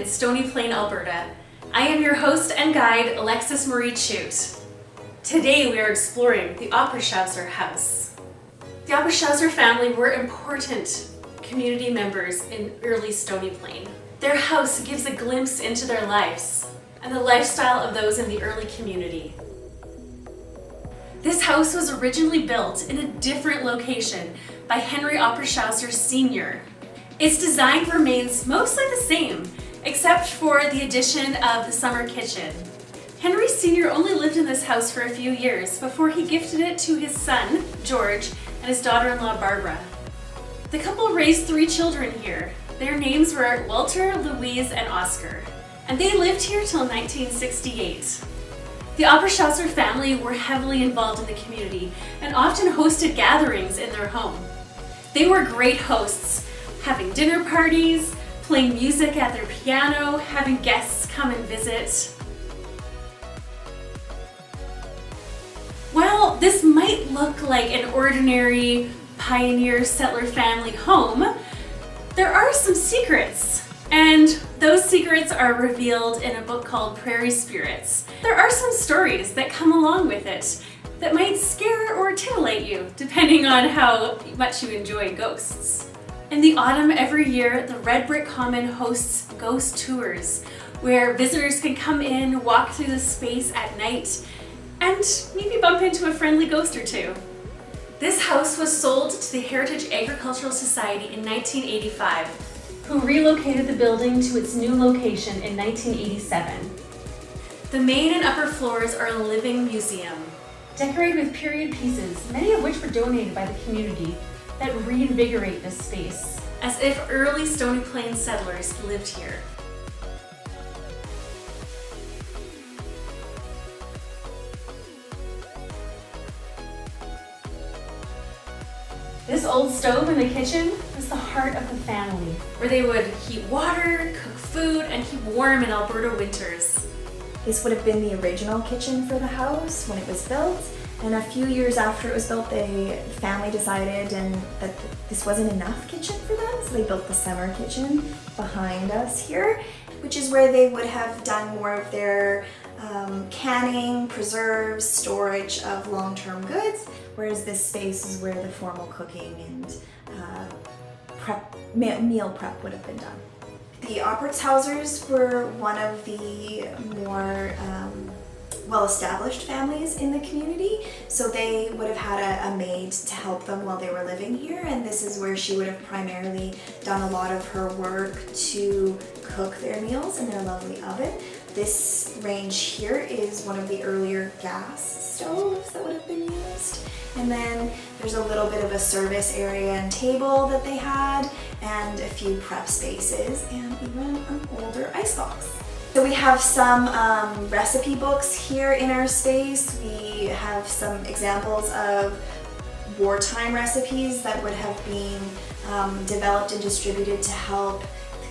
in Stony Plain, Alberta. I am your host and guide, Alexis Marie Chute. Today we are exploring the Oppertshauser House. The Oppertshauser family were important community members in early Stony Plain. Their house gives a glimpse into their lives and the lifestyle of those in the early community. This house was originally built in a different location by Henry Oppertshauser Sr. Its design remains mostly the same, except for the addition of the summer kitchen. Henry Sr. only lived in this house for a few years before he gifted it to his son, George, and his daughter-in-law, Barbara. The couple raised 3 children here. Their names were Walter, Louise, and Oscar, and they lived here till 1968. The Oppertshauser family were heavily involved in the community and often hosted gatherings in their home. They were great hosts, having dinner parties, playing music at their piano, having guests come and visit. While this might look like an ordinary pioneer settler family home, there are some secrets. And those secrets are revealed in a book called Prairie Spirits. There are some stories that come along with it that might scare or titillate you, depending on how much you enjoy ghosts. In the autumn every year, the Red Brick Common hosts ghost tours, where visitors can come in, walk through the space at night, and maybe bump into a friendly ghost or two. This house was sold to the Heritage Agricultural Society in 1985. Who relocated the building to its new location in 1987. The main and upper floors are a living museum, decorated with period pieces, many of which were donated by the community, that reinvigorate this space, as if early Stony Plain settlers lived here. This old stove in the kitchen was the heart of the family, where they would heat water, cook food, and keep warm in Alberta winters. This would have been the original kitchen for the house when it was built, and a few years after it was built, the family decided that this wasn't enough kitchen for them, so they built the summer kitchen behind us here, which is where they would have done more of their canning, preserves, storage of long-term goods, whereas this space is where the formal cooking and meal prep would have been done. The Oppertshausers were one of the more well-established families in the community, so they would have had a maid to help them while they were living here, and this is where she would have primarily done a lot of her work to cook their meals in their lovely oven. This range here is one of the earlier gas stoves that would have been used. And then there's a little bit of a service area and table that they had, and a few prep spaces, and even an older icebox. So we have some recipe books here in our space. We have some examples of wartime recipes that would have been developed and distributed to help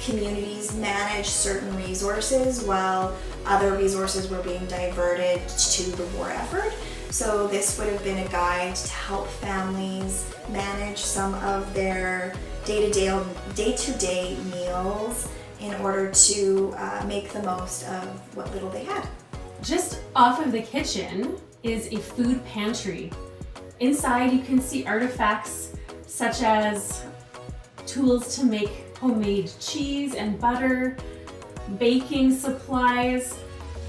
communities manage certain resources while other resources were being diverted to the war effort. So this would have been a guide to help families manage some of their day-to-day meals in order to make the most of what little they had. Just off of the kitchen is a food pantry. Inside you can see artifacts such as tools to make homemade cheese and butter, baking supplies,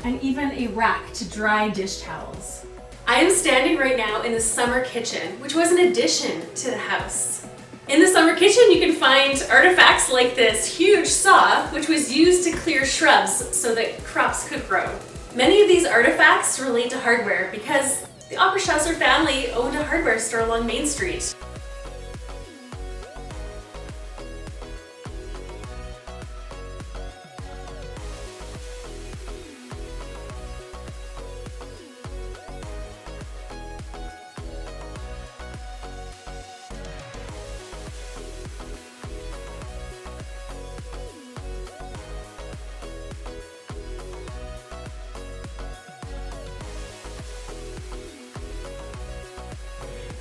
and even a rack to dry dish towels. I am standing right now in the summer kitchen, which was an addition to the house. In the summer kitchen, you can find artifacts like this huge saw, which was used to clear shrubs so that crops could grow. Many of these artifacts relate to hardware because the Oppertshauser family owned a hardware store along Main Street.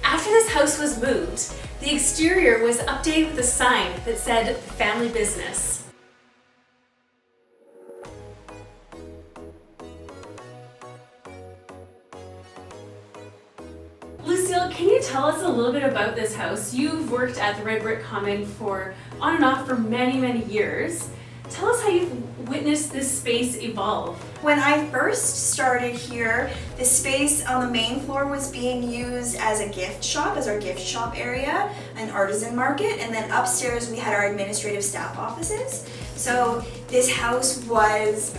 After this house was moved, the exterior was updated with a sign that said family business. So can you tell us a little bit about this house? You've worked at the Red Brick Common on and off for many, many years. Tell us how you've witnessed this space evolve. When I first started here, the space on the main floor was being used as a gift shop, as our gift shop area, an artisan market, and then upstairs we had our administrative staff offices. So this house was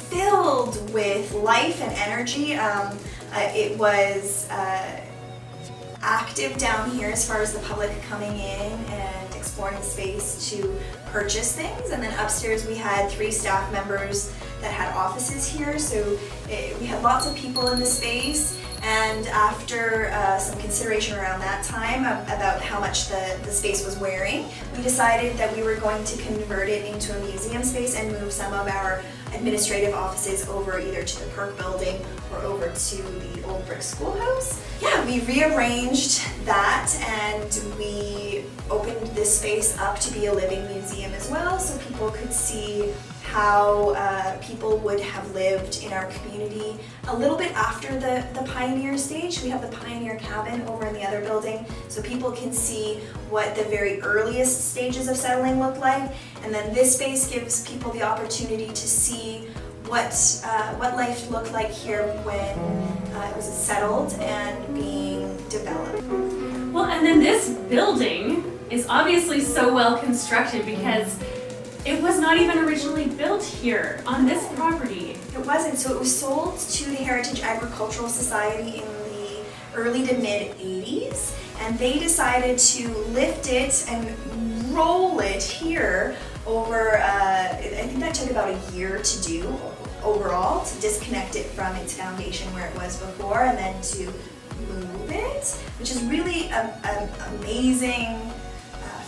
filled with life and energy. It was active down here as far as the public coming in and exploring the space to purchase things, and then upstairs we had 3 staff members that had offices here, so we had lots of people in the space. And after some consideration around that time about how much the space was wearing, we decided that we were going to convert it into a museum space and move some of our administrative offices over either to the Perk building or over to the old brick schoolhouse. Yeah, we rearranged that and we opened this space up to be a living museum as well, so people could see how people would have lived in our community a little bit after the pioneer stage. We have the pioneer cabin over in the other building, so people can see what the very earliest stages of settling look like, and then this space gives people the opportunity to see what life looked like here when it was settled and being developed. Well, and then this building is obviously so well constructed because it was not even originally built here on this property. It wasn't, so it was sold to the Heritage Agricultural Society in the early to mid 80s, and they decided to lift it and roll it here over, I think that took about a year to do overall, to disconnect it from its foundation where it was before and then to move it, which is really an amazing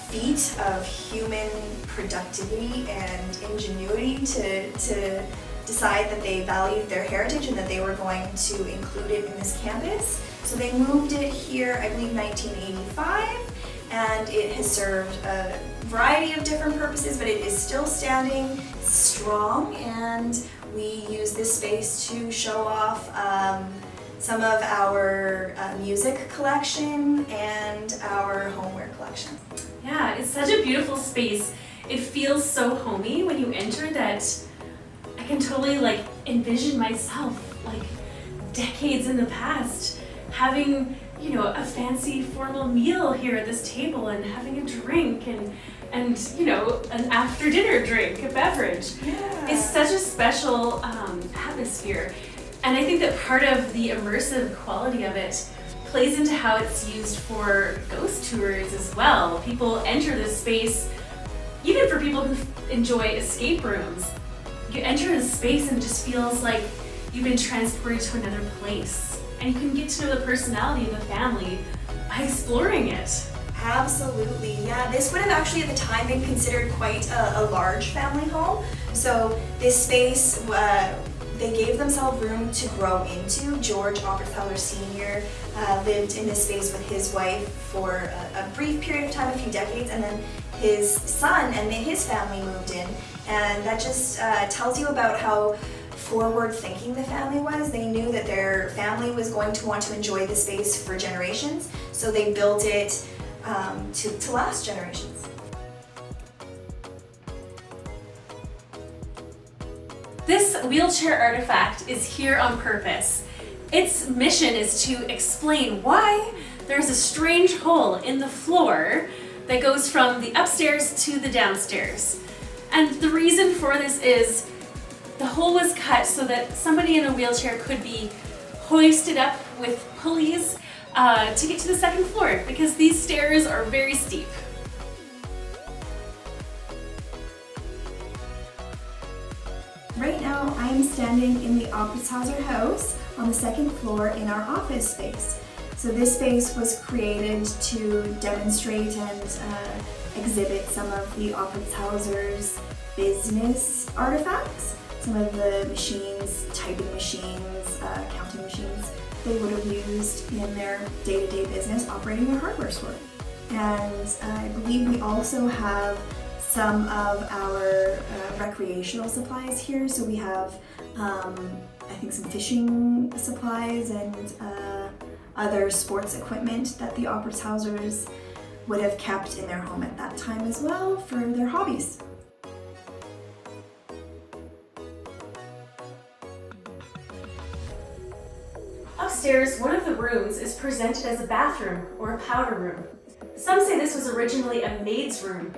feat of human productivity and ingenuity to decide that they valued their heritage and that they were going to include it in this campus. So they moved it here, I believe 1985, and it has served a variety of different purposes, but it is still standing strong, and we use this space to show off some of our music collection and our homeware collection. Yeah, it's such a beautiful space. It feels so homey when you enter that I can totally envision myself decades in the past having, a fancy formal meal here at this table and having a drink and an after dinner drink, a beverage. Yeah. It's such a special atmosphere. And I think that part of the immersive quality of it plays into how it's used for ghost tours as well. People enter this space, even for people who enjoy escape rooms. You enter this space and it just feels like you've been transported to another place. And you can get to know the personality of the family by exploring it. Absolutely, yeah. This would have actually at the time been considered quite a large family home. So this space, they gave themselves room to grow into. George Oppertshauser Sr. Lived in this space with his wife for a brief period of time, a few decades, and then his son and his family moved in. And that just tells you about how forward-thinking the family was. They knew that their family was going to want to enjoy the space for generations, so they built it to last generations. This wheelchair artifact is here on purpose. Its mission is to explain why there's a strange hole in the floor that goes from the upstairs to the downstairs. And the reason for this is the hole was cut so that somebody in a wheelchair could be hoisted up with pulleys to get to the second floor, because these stairs are very steep. Right now, I am standing in the Oppertshauser House on the second floor in our office space. So this space was created to demonstrate and exhibit some of the Oppertshauser's business artifacts, some of the machines, typing machines, counting machines they would have used in their day-to-day business operating their hardware store. And I believe we also have some of our recreational supplies here. So we have, I think, some fishing supplies and other sports equipment that the Oppertshausers would have kept in their home at that time as well for their hobbies. Upstairs, one of the rooms is presented as a bathroom or a powder room. Some say this was originally a maid's room,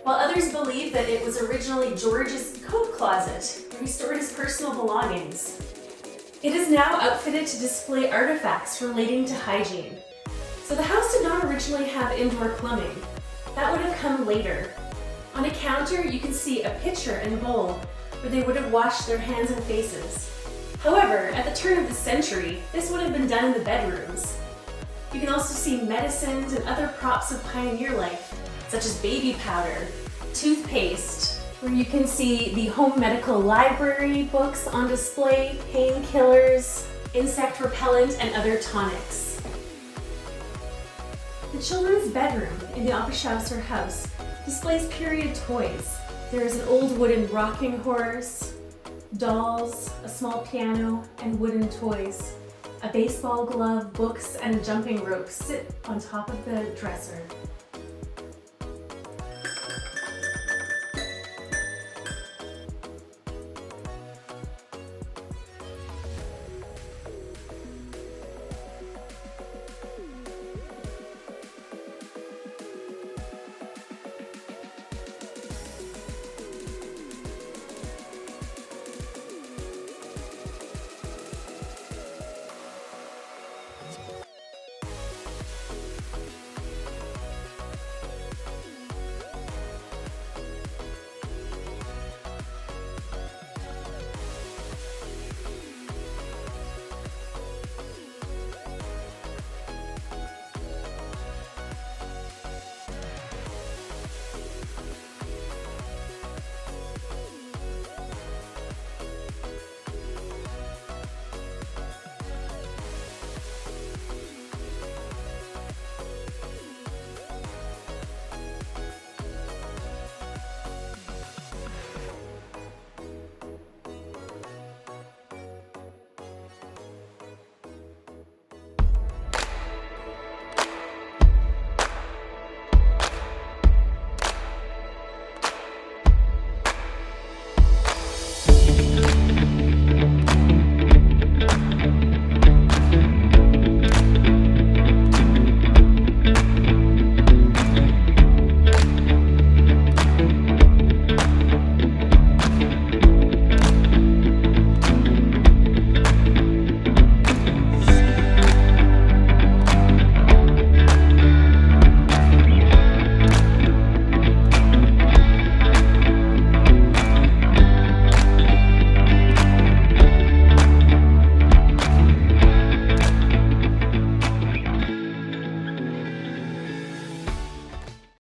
while others believe that it was originally George's coat closet, where he stored his personal belongings. It is now outfitted to display artifacts relating to hygiene. So the house did not originally have indoor plumbing. That would have come later. On a counter, you can see a pitcher and bowl where they would have washed their hands and faces. However, at the turn of the century, this would have been done in the bedrooms. You can also see medicines and other props of pioneer life, such as baby powder, toothpaste, where you can see the home medical library books on display, painkillers, insect repellent, and other tonics. The children's bedroom in the Oppertshauser House displays period toys. There is an old wooden rocking horse, dolls, a small piano, and wooden toys. A baseball glove, books, and a jumping rope sit on top of the dresser.